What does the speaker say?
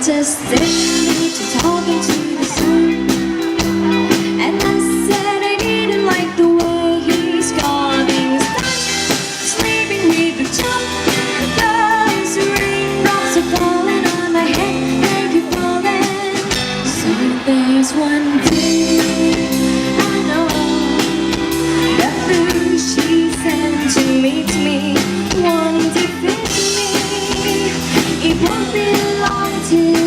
just sitting to talking to the sun. And I said I didn't like the way he's calling. He's sleeping with the top. Those raindrops are falling on my head, they keep falling. So there's one thing I know, the food she sent to meet me won't defeat me. It won't be long till